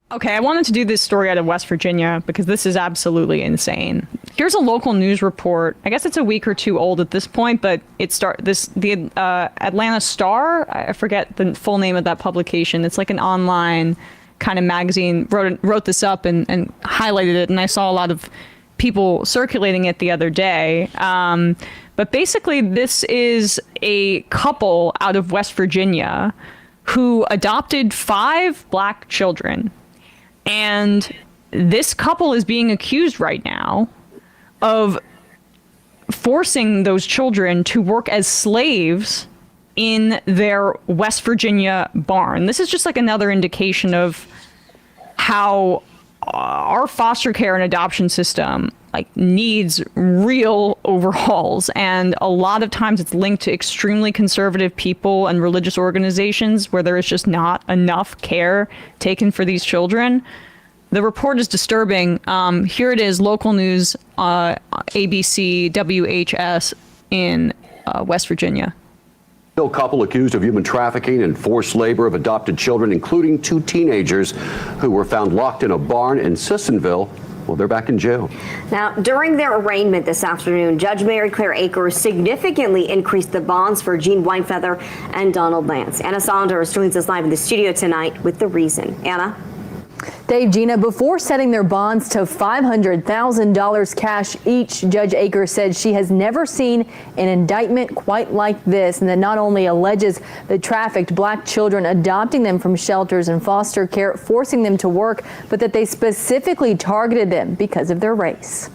Okay, I wanted to do this story out of West Virginia because this is absolutely insane. Here's a local news report. I guess it's a week or two old at this point, but the Atlanta Star. I forget the full name of that publication. It's like an online kind of magazine. Wrote this up and highlighted it, and I saw a lot of people circulating it the other day. But basically, this is a couple out of West Virginia who adopted 5 black children. And this couple is being accused right now of forcing those children to work as slaves in their West Virginia barn. This is just like another indication of how our foster care and adoption system needs real overhauls, and a lot of times it's linked to extremely conservative people and religious organizations where there is just not enough care taken for these children. The report is disturbing. Here it is, local news, ABC, WHS in West Virginia. A couple accused of human trafficking and forced labor of adopted children, including 2 teenagers who were found locked in a barn in Sissonville. Well, they're back in jail. Now, during their arraignment this afternoon, Judge Mary Claire Akers significantly increased the bonds for Gene Whitefeather and Donald Lance. Anna Saunders joins us live in the studio tonight with the reason. Anna? Dave, Gina, before setting their bonds to $500,000 cash each, Judge Akers said she has never seen an indictment quite like this, and that not only alleges the trafficked black children, adopting them from shelters and foster care, forcing them to work, but that they specifically targeted them because of their race.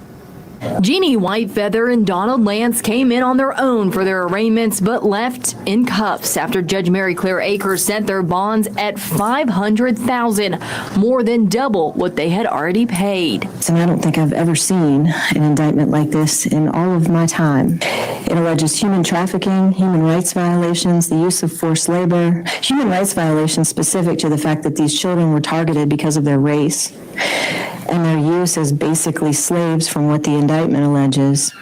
Jeannie Whitefeather and Donald Lance came in on their own for their arraignments, but left in cuffs after Judge Mary Claire Akers set their bonds at $500,000, more than double what they had already paid. And I don't think I've ever seen an indictment like this in all of my time. It alleges human trafficking, human rights violations, the use of forced labor, human rights violations specific to the fact that these children were targeted because of their race, and their use as basically slaves from what the indictment alleges,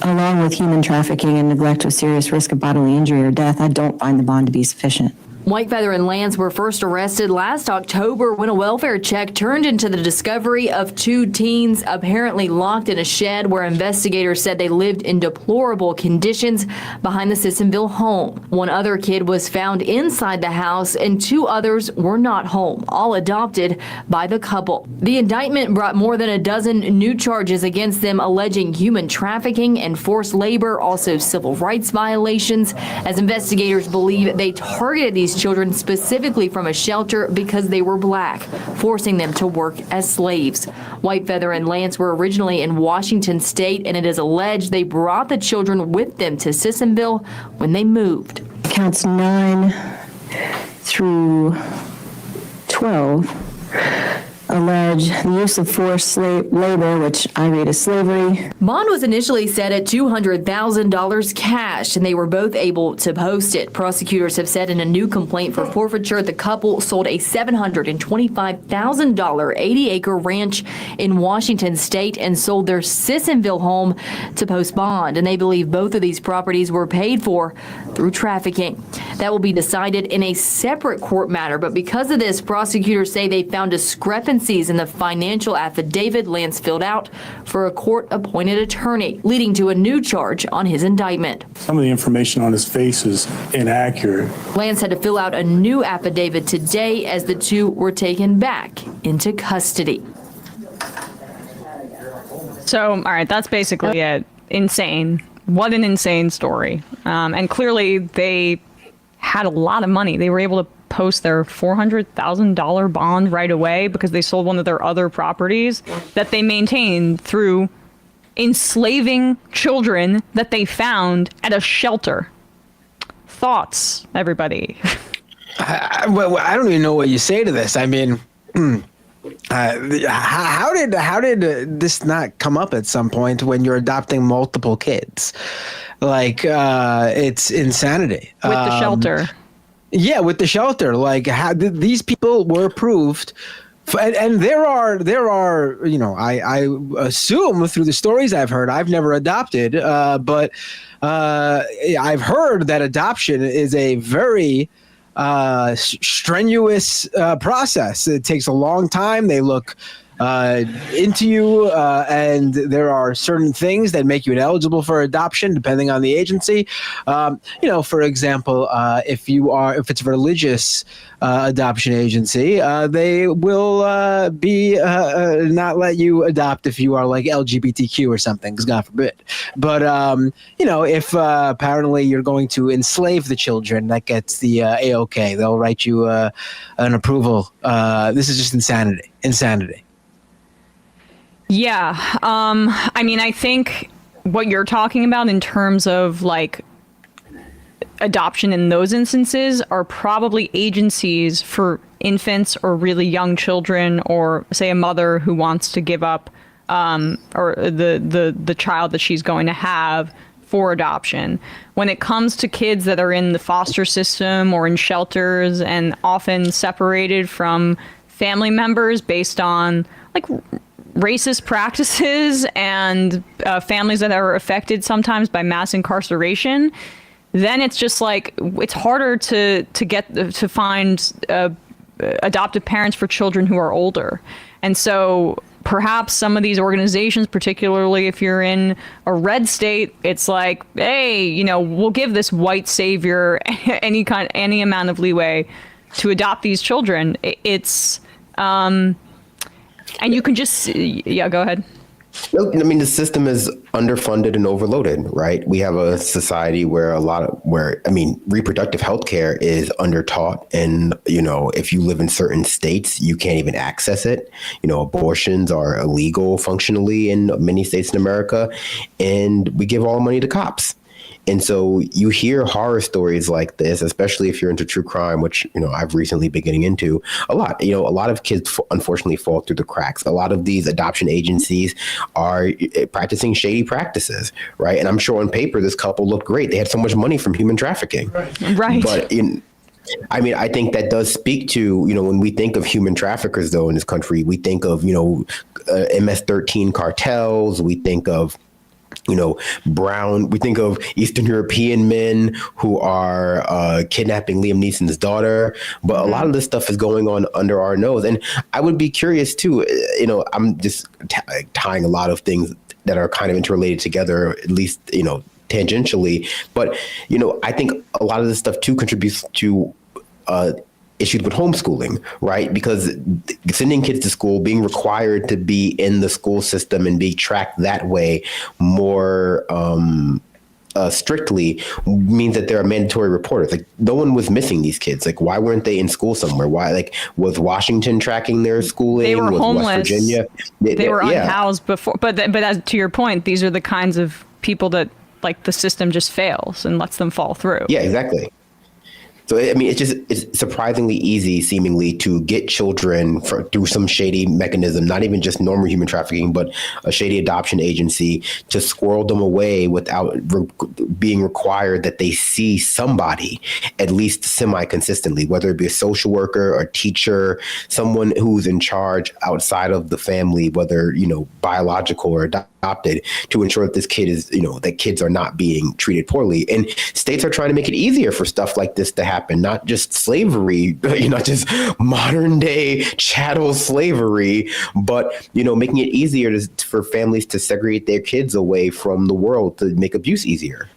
along with human trafficking and neglect with serious risk of bodily injury or death. I don't find the bond to be sufficient. Whitefeather and Lance were first arrested last October when a welfare check turned into the discovery of 2 teens apparently locked in a shed where investigators said they lived in deplorable conditions behind the Sissonville home. One other kid was found inside the house and 2 others were not home, all adopted by the couple. The indictment brought more than a dozen new charges against them, alleging human trafficking and forced labor, also civil rights violations, as investigators believe they targeted these children specifically from a shelter because they were black, forcing them to work as slaves. Whitefeather and Lance were originally in Washington state, and it is alleged they brought the children with them to Sissonville when they moved. Counts 9 through 12 allege the use of forced labor, which I read as slavery. Bond was initially set at $200,000 cash, and they were both able to post it. Prosecutors have said in a new complaint for forfeiture, the couple sold a $725,000 80-acre ranch in Washington state and sold their Sissonville home to post bond, and they believe both of these properties were paid for through trafficking. That will be decided in a separate court matter, but because of this, prosecutors say they found discrepancies in the financial affidavit Lance filled out for a court-appointed attorney, leading to a new charge on his indictment. Some of the information on his face is inaccurate. Lance had to fill out a new affidavit today as the 2 were taken back into custody. So, all right, that's basically it. Insane. What an insane story. And clearly they had a lot of money. They were able to post their $400,000 bond right away because they sold one of their other properties that they maintained through enslaving children that they found at a shelter. Thoughts, everybody? I don't even know what you say to this. I mean, how did this not come up at some point when you're adopting multiple kids? It's insanity. With the shelter. Yeah, with the shelter. These people were approved. And there are, I assume through the stories I've heard, I've never adopted, but I've heard that adoption is a very strenuous process. It takes a long time. They look into you, and there are certain things that make you ineligible for adoption, depending on the agency. For example, if it's a religious adoption agency, they will be not let you adopt if you are like LGBTQ or something, because God forbid. But if apparently you're going to enslave the children, that gets the A-OK. They'll write you an approval. This is just insanity. Yeah. I think what you're talking about in terms of like adoption in those instances are probably agencies for infants or really young children, or say a mother who wants to give up or the child that she's going to have for adoption. When it comes to kids that are in the foster system or in shelters and often separated from family members based on like racist practices and families that are affected sometimes by mass incarceration, then it's just like it's harder to find adoptive parents for children who are older. And so perhaps some of these organizations, particularly if you're in a red state, it's like, hey, we'll give this white savior any amount of leeway to adopt these children. It's and you can just, go ahead. The system is underfunded and overloaded, right? We have a society where reproductive health care is undertaught. And, if you live in certain states, you can't even access it. Abortions are illegal functionally in many states in America, and we give all the money to cops. And so you hear horror stories like this, especially if you're into true crime, which, I've recently been getting into a lot. A lot of kids unfortunately fall through the cracks. A lot of these adoption agencies are practicing shady practices, right? And I'm sure on paper, this couple looked great. They had so much money from human trafficking. Right. But I think that does speak to, when we think of human traffickers, though, in this country, we think of, MS-13 cartels. We think of we think of Eastern European men who are kidnapping Liam Neeson's daughter. But a lot of this stuff is going on under our nose. And I would be curious, too. I'm just tying a lot of things that are kind of interrelated together, at least, tangentially. But, I think a lot of this stuff, too, contributes to issues with homeschooling, right? Because sending kids to school, being required to be in the school system and be tracked that way more strictly means that there are mandatory reporters. Like, no one was missing these kids. Like, why weren't they in school somewhere? Why, was Washington tracking their schooling? They were was homeless. West Virginia? They were unhoused before. But as to your point, these are the kinds of people that like the system just fails and lets them fall through. Yeah, exactly. So, it's surprisingly easy, seemingly, to get children through some shady mechanism, not even just normal human trafficking, but a shady adoption agency, to squirrel them away without being required that they see somebody at least semi-consistently, whether it be a social worker or teacher, someone who's in charge outside of the family, whether, biological or adopted, to ensure that this kid is, that kids are not being treated poorly. And states are trying to make it easier for stuff like this to happen, not just slavery, not just modern day chattel slavery, but, making it easier for families to segregate their kids away from the world to make abuse easier.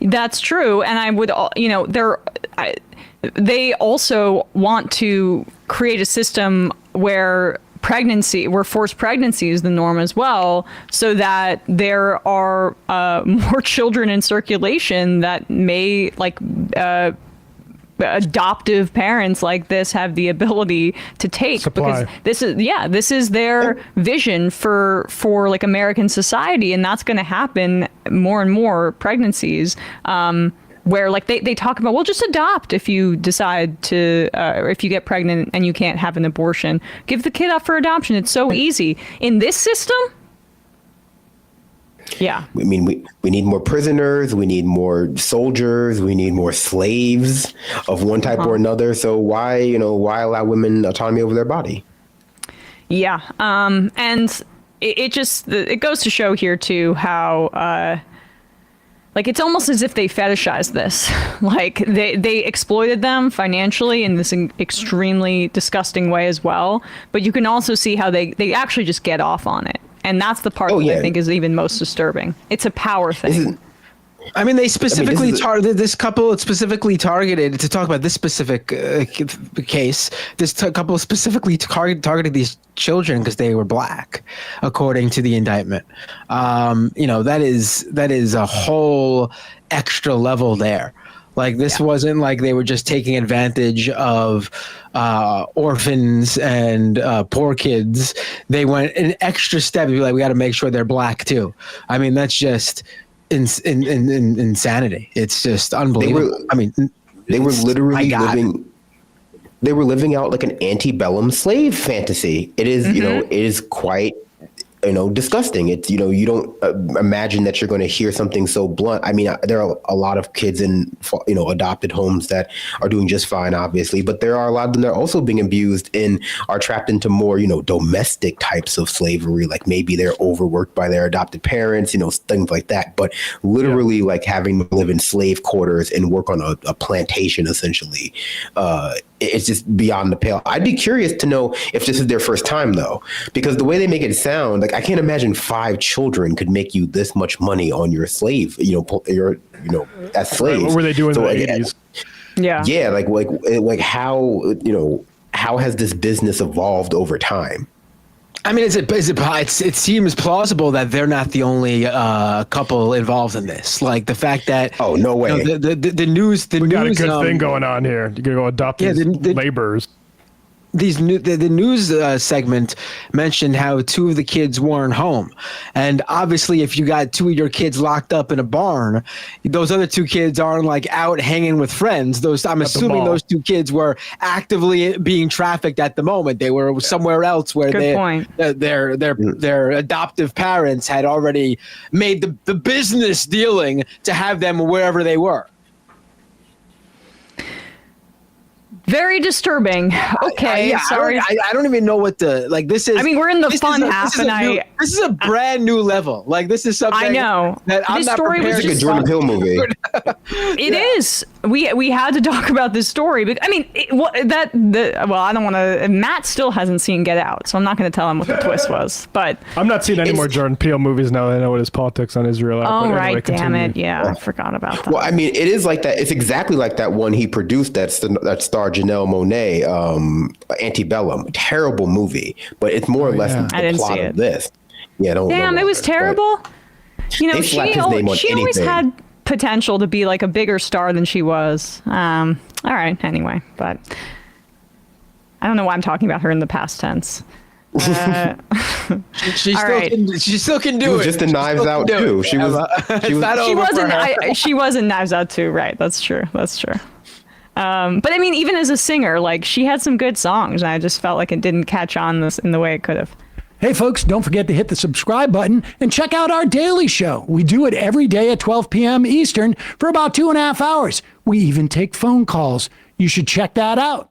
That's true. And I would, they also want to create a system where forced pregnancy is the norm as well, so that there are more children in circulation that may adoptive parents like this have the ability to take. Supply. Because this is their vision for like American society, and that's going to happen more and more pregnancies. Where like they talk about, well, just adopt if you decide to, or if you get pregnant and you can't have an abortion, give the kid up for adoption. It's so easy. In this system, yeah. We need more prisoners. We need more soldiers. We need more slaves of one type or another. So why allow women autonomy over their body? Yeah. And it goes to show here too how like, it's almost as if they fetishize this. Like, they exploited them financially in this extremely disgusting way as well. But you can also see how they actually just get off on it. And that's the part that I think is even most disturbing. It's a power thing. I mean, they specifically targeted this couple. It's specifically targeted to talk about this specific case. This couple specifically targeted these children because they were black, according to the indictment. That is a whole extra level there. Like, this wasn't like they were just taking advantage of orphans and poor kids. They went an extra step to be like, we got to make sure they're black too. I mean, that's just insanity. It's just unbelievable. They were literally living. They were living out like an antebellum slave fantasy. It is, it is quite, disgusting. It's, you don't imagine that you're going to hear something so blunt. I mean, there are a lot of kids in, adopted homes that are doing just fine, obviously, but there are a lot of them that are also being abused and are trapped into more, domestic types of slavery. Like, maybe they're overworked by their adopted parents, things like that. But literally, like, having to live in slave quarters and work on a plantation, essentially, it's just beyond the pale. I'd be curious to know if this is their first time, though, because the way they make it sound, like, I can't imagine 5 children could make you this much money on your slave, as slaves. What were they doing in the 80s? Yeah. Like how has this business evolved over time? I mean, it seems plausible that they're not the only couple involved in this. Like, the fact that no way, the news we got a good thing going on here. You're gonna go adopt these laborers. The news segment mentioned how 2 of the kids weren't home, and obviously, if you got 2 of your kids locked up in a barn, those other 2 kids aren't like out hanging with friends. I'm assuming those 2 kids were actively being trafficked at the moment. They were somewhere else where their adoptive parents had already made the business dealing to have them wherever they were. Very disturbing. Okay, sorry. I don't even know what this is. I mean, we're in the fun half, this is a brand new level. Like, this is something I know that I'm not prepared to. It's like a Jordan Peele movie. It is. We had to talk about this story, but I mean, I don't want to. Matt still hasn't seen Get Out, so I'm not going to tell him what the twist was. But I'm not seeing any more Jordan Peele movies now that I know what his politics on Israel are. Oh, right, damn it. Yeah, I forgot about that. Well, I mean, it is like that. It's exactly like that one he produced that starred Janelle Monáe, Antebellum. Terrible movie, but it's more or less the plot of this. Yeah, Damn, it was terrible. She always had potential to be like a bigger star than she was. All right, anyway, but I don't know why I'm talking about her in the past tense. She still can do it. Just in Knives Out too. She was in Knives Out too. Right, that's true. But I mean, even as a singer, like, she had some good songs, and I just felt like it didn't catch on in the way it could have. Hey, folks, don't forget to hit the subscribe button and check out our daily show. We do it every day at 12 p.m. Eastern for about 2.5 hours. We even take phone calls. You should check that out.